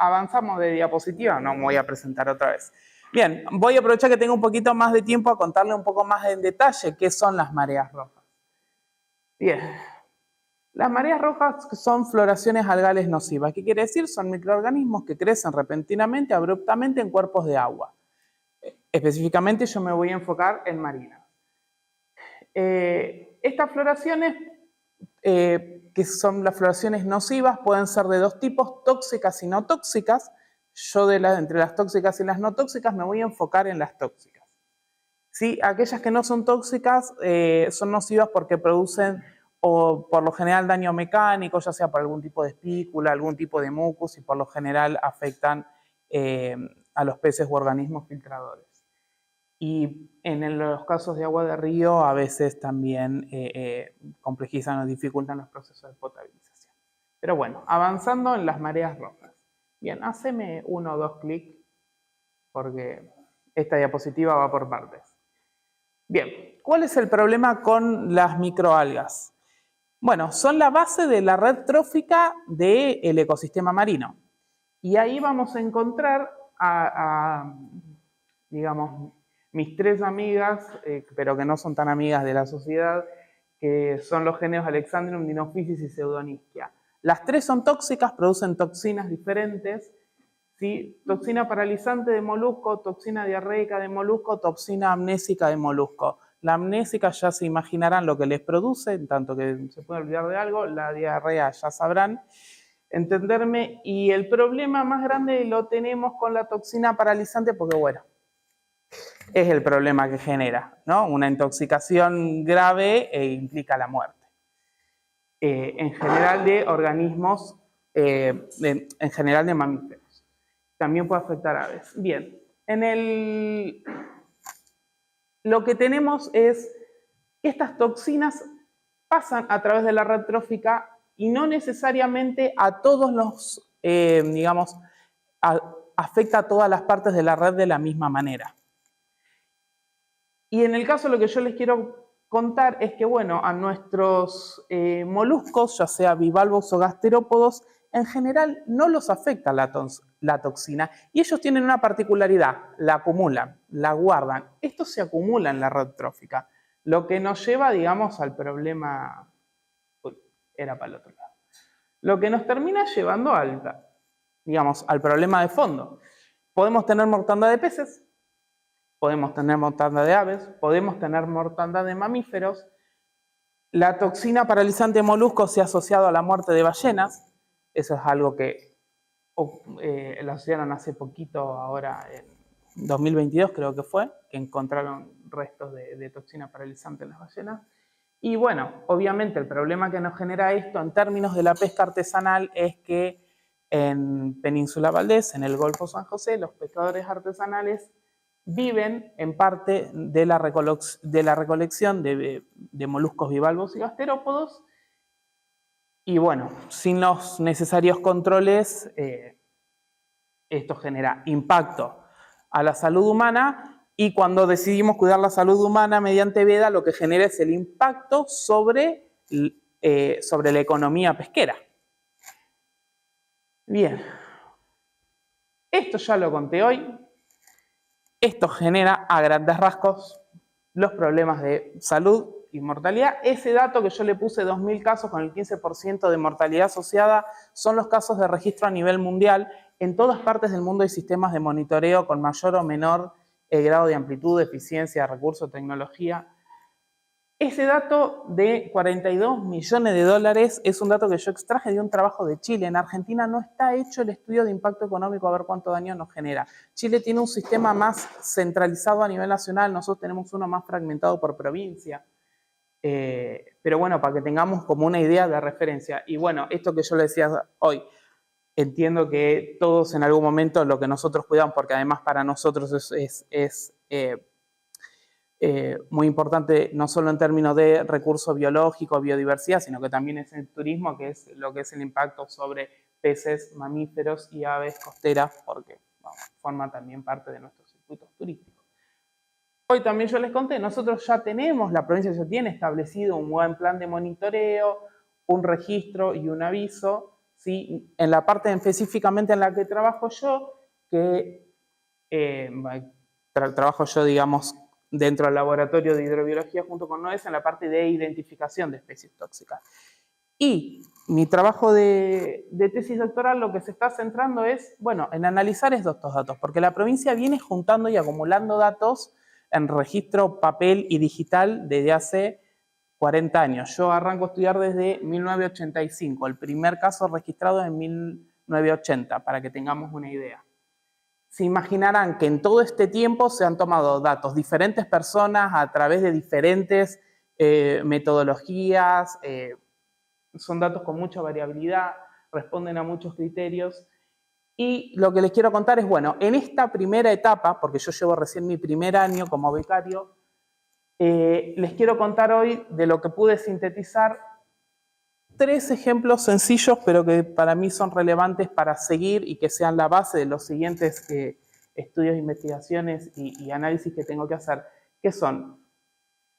avanzamos de diapositiva, no me voy a presentar otra vez. Bien, voy a aprovechar que tengo un poquito más de tiempo a contarle un poco más en detalle qué son las mareas rojas. Bien, las mareas rojas son floraciones algales nocivas. ¿Qué quiere decir? Son microorganismos que crecen repentinamente, abruptamente en cuerpos de agua. Específicamente yo me voy a enfocar en marinas. Estas floraciones, que son las floraciones nocivas, pueden ser de dos tipos, tóxicas y no tóxicas. Yo entre las tóxicas y las no tóxicas me voy a enfocar en las tóxicas. ¿Sí? Aquellas que no son tóxicas son nocivas porque producen o por lo general daño mecánico, ya sea por algún tipo de espícula, algún tipo de mucus, y por lo general afectan a los peces u organismos filtradores. Y en los casos de agua de río a veces también complejizan o dificultan los procesos de potabilización. Pero bueno, avanzando en las mareas rojas. Bien, haceme 1 o 2 clics porque esta diapositiva va por partes. Bien, ¿cuál es el problema con las microalgas? Bueno, son la base de la red trófica del ecosistema marino. Y ahí vamos a encontrar digamos, mis 3 amigas, pero que no son tan amigas de la sociedad, que son los géneros Alexandrium, Dinophysis y Pseudonychia. Las 3 son tóxicas, producen toxinas diferentes, ¿sí? Toxina paralizante de molusco, toxina diarreica de molusco, toxina amnésica de molusco. La amnésica ya se imaginarán lo que les produce, en tanto que se puede olvidar de algo, la diarrea ya sabrán entenderme, y el problema más grande lo tenemos con la toxina paralizante porque, bueno, es el problema que genera, ¿no? Una intoxicación grave implica la muerte. En general de organismos, en general de mamíferos. También puede afectar a aves. Bien, lo que tenemos es que estas toxinas pasan a través de la red trófica y no necesariamente a todos los, digamos, afecta a todas las partes de la red de la misma manera. Y en el caso lo que yo les quiero contar es que, bueno, a nuestros moluscos, ya sea bivalvos o gasterópodos, en general no los afecta la toxina y ellos tienen una particularidad, la acumulan, la guardan. Esto se acumula en la red trófica, lo que nos lleva, digamos, al problema, era para el otro lado, lo que nos termina llevando al problema de fondo. Podemos tener mortandad de peces, podemos tener mortandad de aves, podemos tener mortandad de mamíferos. La toxina paralizante de moluscos se ha asociado a la muerte de ballenas. Eso es algo que la asociaron hace poquito, ahora en 2022 creo que fue, que encontraron restos de toxina paralizante en las ballenas. Y bueno, obviamente el problema que nos genera esto en términos de la pesca artesanal es que en Península Valdés, en el Golfo San José, los pescadores artesanales viven en parte de la recolección de moluscos bivalvos y gasterópodos, y bueno, sin los necesarios controles, esto genera impacto a la salud humana, y cuando decidimos cuidar la salud humana mediante veda, lo que genera es el impacto sobre la economía pesquera. Bien, esto ya lo conté hoy. Esto genera a grandes rasgos los problemas de salud y mortalidad. Ese dato que yo le puse, 2.000 casos con el 15% de mortalidad asociada, son los casos de registro a nivel mundial. En todas partes del mundo hay sistemas de monitoreo con mayor o menor grado de amplitud, eficiencia, recursos, tecnología. Ese dato de 42 millones de dólares es un dato que yo extraje de un trabajo de Chile. En Argentina no está hecho el estudio de impacto económico a ver cuánto daño nos genera. Chile tiene un sistema más centralizado a nivel nacional, nosotros tenemos uno más fragmentado por provincia. Pero bueno, para que tengamos como una idea de referencia. Y bueno, esto que yo le decía hoy, entiendo que todos en algún momento lo que nosotros cuidamos, porque además para nosotros es muy importante, no solo en términos de recurso biológico, biodiversidad, sino que también es el turismo, que es lo que es el impacto sobre peces, mamíferos y aves costeras, porque forma también parte de nuestros circuitos turísticos. Hoy también yo les conté, nosotros ya tenemos, la provincia ya tiene establecido un buen plan de monitoreo, un registro y un aviso, ¿sí? En la parte específicamente en la que trabajo yo, que trabajo yo, digamos, dentro del laboratorio de hidrobiología junto con NOES en la parte de identificación de especies tóxicas. Y mi trabajo de tesis doctoral lo que se está centrando es, bueno, en analizar estos datos, porque la provincia viene juntando y acumulando datos en registro papel y digital desde hace 40 años. Yo arranco a estudiar desde 1985, el primer caso registrado en 1980, para que tengamos una idea. Se imaginarán que en todo este tiempo se han tomado datos, diferentes personas a través de diferentes metodologías, son datos con mucha variabilidad, responden a muchos criterios. Y lo que les quiero contar es, bueno, en esta primera etapa, porque yo llevo recién mi primer año como becario, les quiero contar hoy de lo que pude sintetizar 3 ejemplos sencillos, pero que para mí son relevantes para seguir y que sean la base de los siguientes estudios, investigaciones y análisis que tengo que hacer, que son: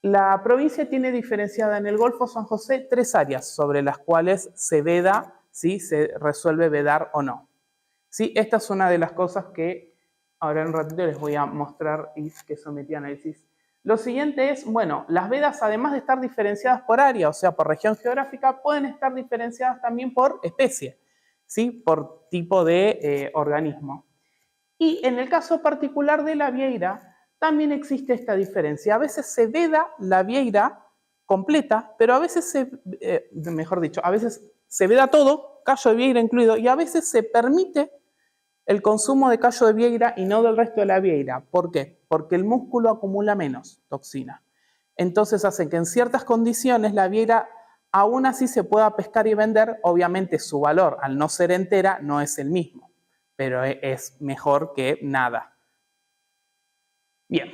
la provincia tiene diferenciada en el Golfo San José 3 áreas sobre las cuales se veda, ¿sí? Se resuelve vedar o no. ¿Sí? Esta es una de las cosas que ahora en un ratito les voy a mostrar y que sometí a análisis. Lo siguiente es, bueno, las vedas, además de estar diferenciadas por área, o sea, por región geográfica, pueden estar diferenciadas también por especie, ¿sí? Por tipo de organismo. Y en el caso particular de la vieira, también existe esta diferencia. A veces se veda la vieira completa, pero a veces mejor dicho, a veces se veda todo, callo de vieira incluido, y a veces se permite el consumo de callo de vieira y no del resto de la vieira. ¿Por qué? Porque el músculo acumula menos toxina. Entonces hace que en ciertas condiciones la vieira aún así se pueda pescar y vender. Obviamente su valor, al no ser entera, no es el mismo, pero es mejor que nada. Bien,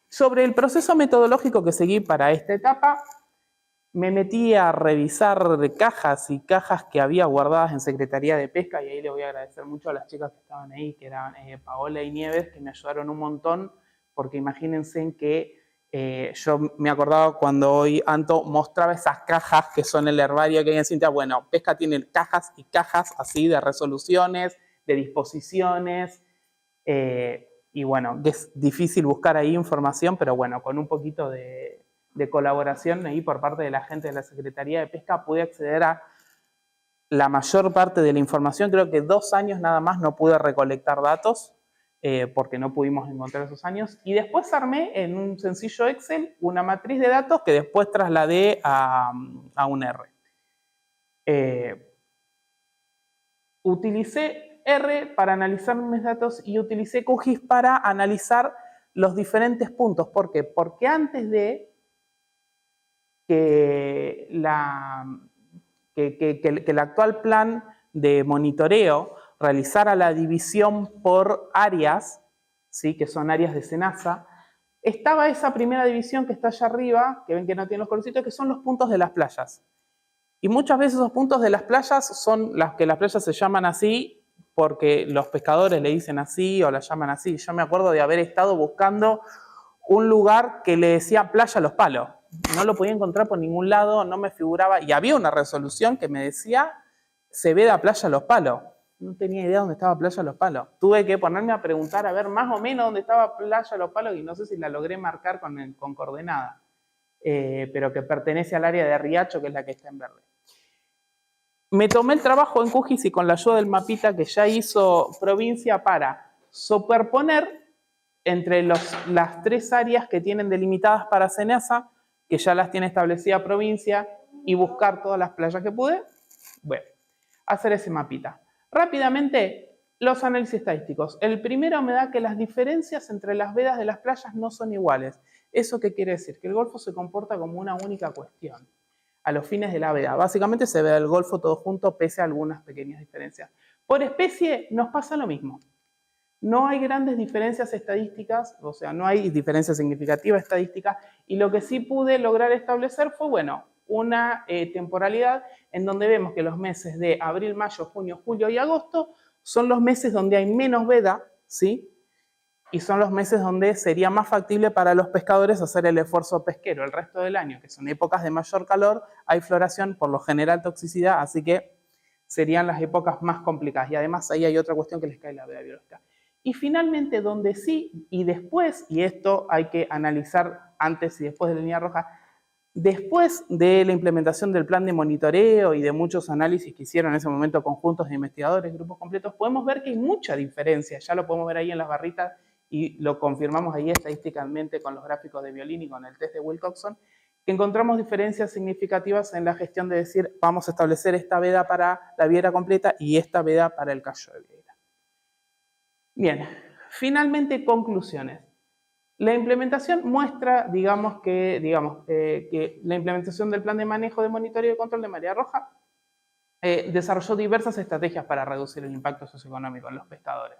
sobre el proceso metodológico que seguí para esta etapa, me metí a revisar cajas y cajas que había guardadas en Secretaría de Pesca, y ahí le voy a agradecer mucho a las chicas que estaban ahí, que eran Paola y Nieves, que me ayudaron un montón, porque imagínense que yo me acordaba cuando hoy Anto mostraba esas cajas que son el herbario que hay en Cintia. Bueno, Pesca tiene cajas y cajas así de resoluciones, de disposiciones, y bueno, es difícil buscar ahí información, pero bueno, con un poquito de colaboración ahí por parte de la gente de la Secretaría de Pesca pude acceder a la mayor parte de la información. Creo que 2 años nada más no pude recolectar datos porque no pudimos encontrar esos años, y después armé en un sencillo Excel una matriz de datos que después trasladé a un R. Utilicé R para analizar mis datos y utilicé QGIS para analizar los diferentes puntos. ¿Por qué? Porque antes de que el actual plan de monitoreo realizara la división por áreas, ¿sí? Que son áreas de SENASA, estaba esa primera división que está allá arriba, que ven que no tiene los colorcitos, que son los puntos de las playas. Y muchas veces esos puntos de las playas son las que las playas se llaman así porque los pescadores le dicen así o las llaman así. Yo me acuerdo de haber estado buscando un lugar que le decía Playa Los Palos. No lo podía encontrar por ningún lado, no me figuraba, y había una resolución que me decía se ve a Playa Los Palos. No tenía idea dónde estaba Playa Los Palos. Tuve que ponerme a preguntar a ver más o menos dónde estaba Playa Los Palos, y no sé si la logré marcar con coordenada, pero que pertenece al área de Riacho, que es la que está en verde. Me tomé el trabajo en QGIS y con la ayuda del mapita que ya hizo provincia para superponer entre las 3 áreas que tienen delimitadas para SENASA, que ya las tiene establecida provincia, y buscar todas las playas que pude. Bueno, hacer ese mapita. Rápidamente, los análisis estadísticos. El primero me da que las diferencias entre las vedas de las playas no son iguales. ¿Eso qué quiere decir? Que el Golfo se comporta como una única cuestión a los fines de la veda. Básicamente se ve el Golfo todo junto, pese a algunas pequeñas diferencias. Por especie nos pasa lo mismo. No hay grandes diferencias estadísticas, o sea, no hay diferencias significativas estadísticas, y lo que sí pude lograr establecer fue, bueno, una temporalidad en donde vemos que los meses de abril, mayo, junio, julio y agosto son los meses donde hay menos veda, ¿sí? Y son los meses donde sería más factible para los pescadores hacer el esfuerzo pesquero. El resto del año, que son épocas de mayor calor, hay floración, por lo general toxicidad, así que serían las épocas más complicadas. Y además ahí hay otra cuestión que les cae la veda biológica. Y finalmente, donde sí y después, y esto hay que analizar antes y después de la línea roja, después de la implementación del plan de monitoreo y de muchos análisis que hicieron en ese momento conjuntos de investigadores, grupos completos, podemos ver que hay mucha diferencia. Ya lo podemos ver ahí en las barritas y lo confirmamos ahí estadísticamente con los gráficos de Violin y con el test de Wilcoxon, que encontramos diferencias significativas en la gestión de decir, vamos a establecer esta veda para la vieira completa y esta veda para el callo de vieira. Bien, finalmente conclusiones. La implementación muestra, digamos, que la implementación del plan de manejo de monitoreo y control de marea roja desarrolló diversas estrategias para reducir el impacto socioeconómico en los pescadores.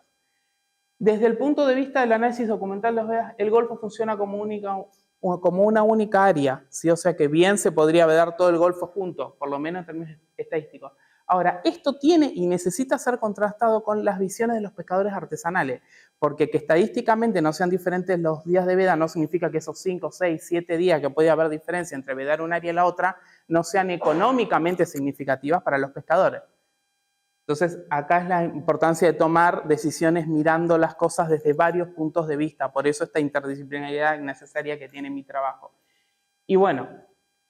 Desde el punto de vista del análisis documental de las vedas, el Golfo funciona como una única área, ¿sí? O sea que bien se podría vedar todo el Golfo junto, por lo menos en términos estadísticos. Ahora, esto tiene y necesita ser contrastado con las visiones de los pescadores artesanales, porque que estadísticamente no sean diferentes los días de veda no significa que esos 5, 6, 7 días que puede haber diferencia entre vedar un área y la otra no sean económicamente significativas para los pescadores. Entonces, acá es la importancia de tomar decisiones mirando las cosas desde varios puntos de vista, por eso esta interdisciplinariedad necesaria que tiene mi trabajo. Y bueno,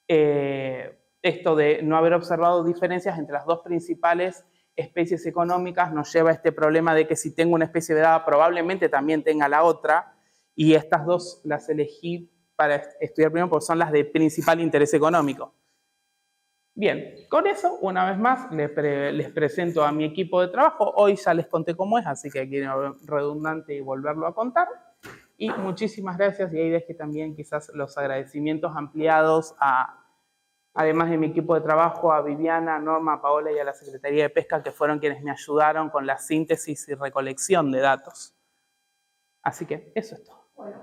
esto de no haber observado diferencias entre las dos principales especies económicas nos lleva a este problema de que si tengo una especie vedada probablemente también tenga la otra, y estas dos las elegí para estudiar primero porque son las de principal interés económico. Bien, con eso, una vez más, les presento a mi equipo de trabajo. Hoy ya les conté cómo es, así que quiero redundante y volverlo a contar. Y muchísimas gracias, y ahí dejé también quizás los agradecimientos ampliados además de mi equipo de trabajo, a Viviana, a Norma, a Paola y a la Secretaría de Pesca, que fueron quienes me ayudaron con la síntesis y recolección de datos. Así que eso es todo. Bueno,